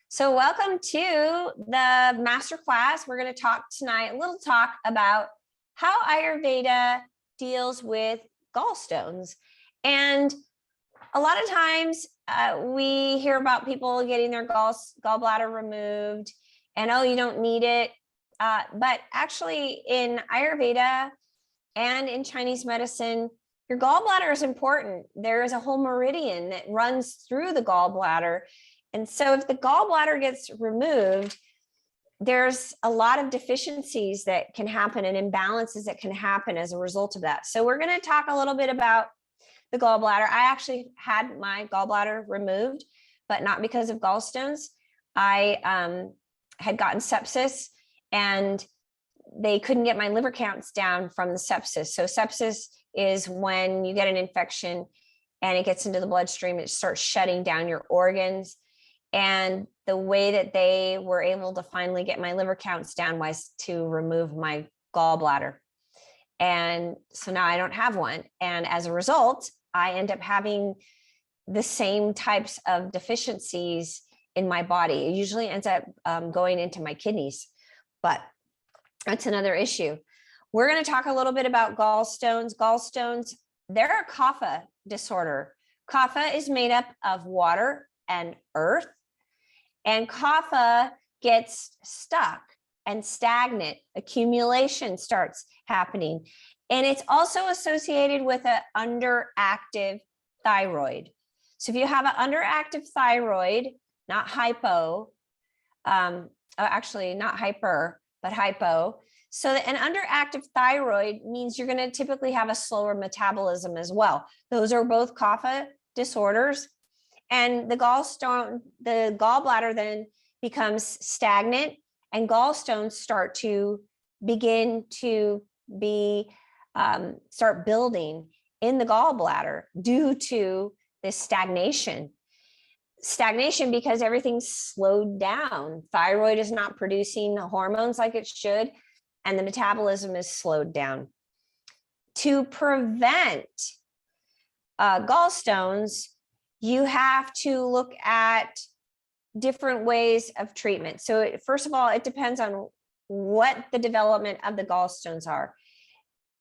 So welcome to the masterclass. We're going to talk tonight, a little talk about how Ayurveda deals with gallstones. And a lot of times we hear about people getting their gallbladder removed and, oh, you don't need it. But actually in Ayurveda and in Chinese medicine, your gallbladder is important. There is a whole meridian that runs through the gallbladder. And so if the gallbladder gets removed, there's a lot of deficiencies that can happen and imbalances that can happen as a result of that. So we're going to talk a little bit about the gallbladder. I actually had my gallbladder removed, but not because of gallstones. I had gotten sepsis and they couldn't get my liver counts down from the sepsis. So sepsis is when you get an infection and it gets into the bloodstream, it starts shutting down your organs. And the way that they were able to finally get my liver counts down was to remove my gallbladder. And so now I don't have one. And as a result, I end up having the same types of deficiencies in my body. It usually ends up going into my kidneys, but that's another issue. We're going to talk a little bit about gallstones. Gallstones, they're a kapha disorder. Kapha is made up of water and earth, and kapha gets stuck and stagnant. Accumulation starts happening. And it's also associated with an underactive thyroid. So if you have an underactive thyroid, not hypo, actually not hyper, but hypo. So an underactive thyroid means you're going to typically have a slower metabolism as well. Those are both kapha disorders. And the gallbladder then becomes stagnant, and gallstones start to begin to start building in the gallbladder due to this stagnation. Stagnation because everything's slowed down. Thyroid is not producing the hormones like it should, and the metabolism is slowed down. To prevent gallstones, you have to look at different ways of treatment. So first of all, it depends on what the development of the gallstones are.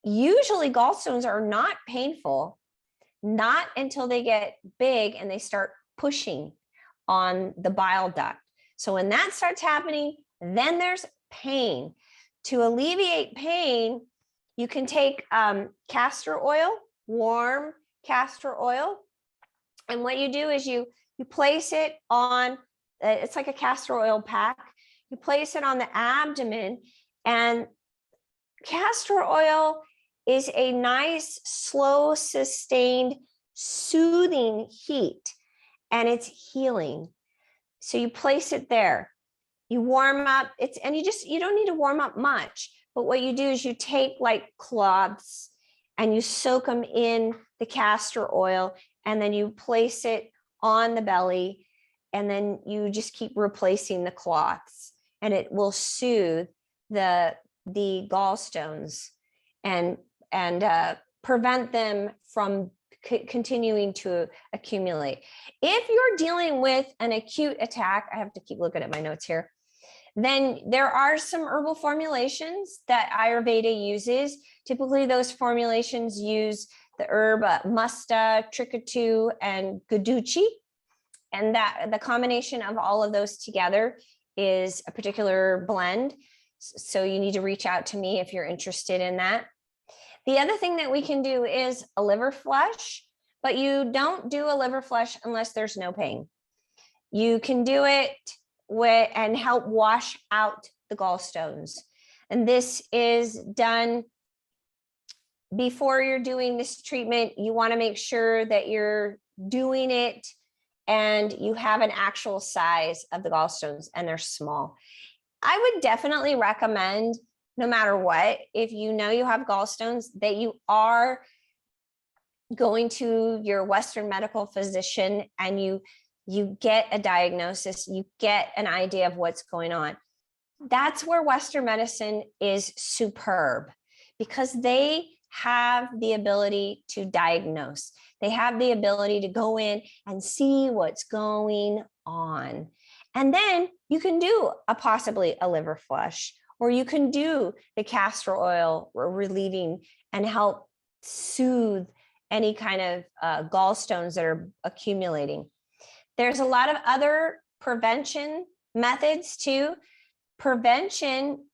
Usually gallstones are not painful, not until they get big and they start pushing on the bile duct. So when that starts happening, then there's pain. To alleviate pain, you can take castor oil, warm castor oil. And what you do is you place it on, it's like a castor oil pack. You place it on the abdomen, and castor oil is a nice, slow, sustained, soothing heat, and it's healing. So you place it there, you warm up, you don't need to warm up much, but what you do is you take like cloths and you soak them in the castor oil, and then you place it on the belly, and then you just keep replacing the cloths, and it will soothe the gallstones and prevent them from continuing to accumulate. If you're dealing with an acute attack, I have to keep looking at my notes here, then there are some herbal formulations that Ayurveda uses. Typically, those formulations use the herb musta, trikatu, and guduchi. And that the combination of all of those together is a particular blend. So you need to reach out to me if you're interested in that. The other thing that we can do is a liver flush, but you don't do a liver flush unless there's no pain. You can do it and help wash out the gallstones. And this is done before you're doing this treatment. You want to make sure that you're doing it and you have an actual size of the gallstones and they're small. I would definitely recommend, no matter what, if you know you have gallstones, that you are going to your Western medical physician and you get a diagnosis, you get an idea of what's going on. That's where Western medicine is superb, because they have the ability to diagnose. They have the ability to go in and see what's going on. And then you can do possibly a liver flush, or you can do the castor oil relieving and help soothe any kind of gallstones that are accumulating. There's a lot of other prevention methods too. Prevention,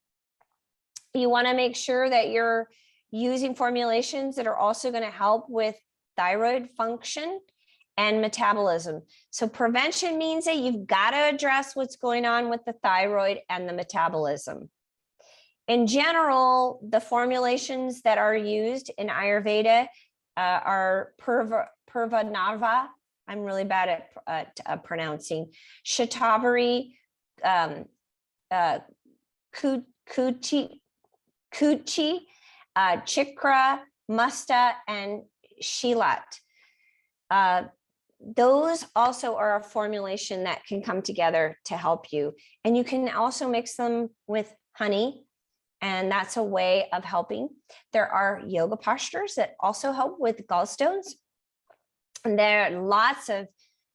you want to make sure that you're using formulations that are also going to help with thyroid function and metabolism. So prevention means that you've got to address what's going on with the thyroid and the metabolism. In general, the formulations that are used in Ayurveda are Purvanava. I'm really bad at pronouncing. Shatavari, Kuchi, Chikra, Musta, and Shilat. Those also are a formulation that can come together to help you. And you can also mix them with honey, and that's a way of helping. There are yoga postures that also help with gallstones. And there are lots of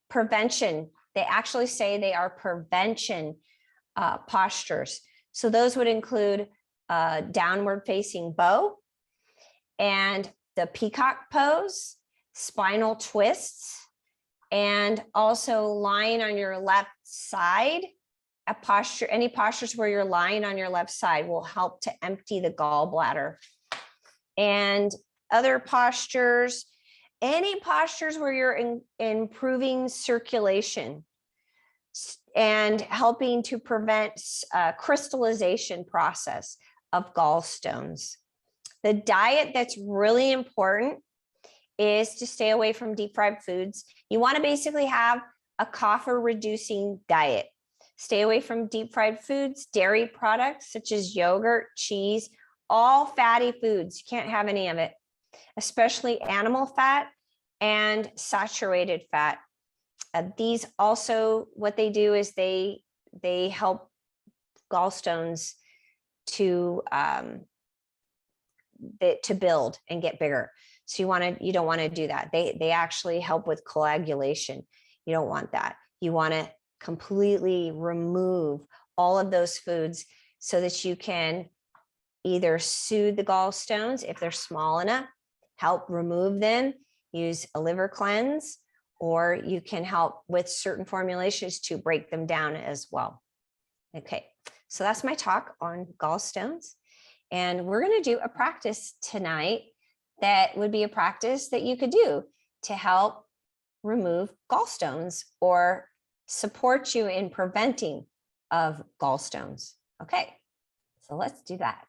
prevention. They actually say they are prevention postures. So those would include downward facing bow and the peacock pose, spinal twists, and also lying on your left side. A posture, any postures where you're lying on your left side will help to empty the gallbladder. And other postures, any postures where you're improving circulation and helping to prevent crystallization process of gallstones. The diet that's really important is to stay away from deep fried foods. You want to basically have a coffer reducing diet. Stay away from deep fried foods, dairy products such as yogurt, cheese, all fatty foods. You can't have any of it, especially animal fat and saturated fat. These also, what they do is they help gallstones to build and get bigger. So you don't want to do that. They actually help with coagulation. You don't want that. You want to completely remove all of those foods so that you can either soothe the gallstones if they're small enough, help remove them, use a liver cleanse, or you can help with certain formulations to break them down as well. Okay, so that's my talk on gallstones. And we're going to do a practice tonight that would be a practice that you could do to help remove gallstones or support you in preventing of gallstones. Okay, so let's do that.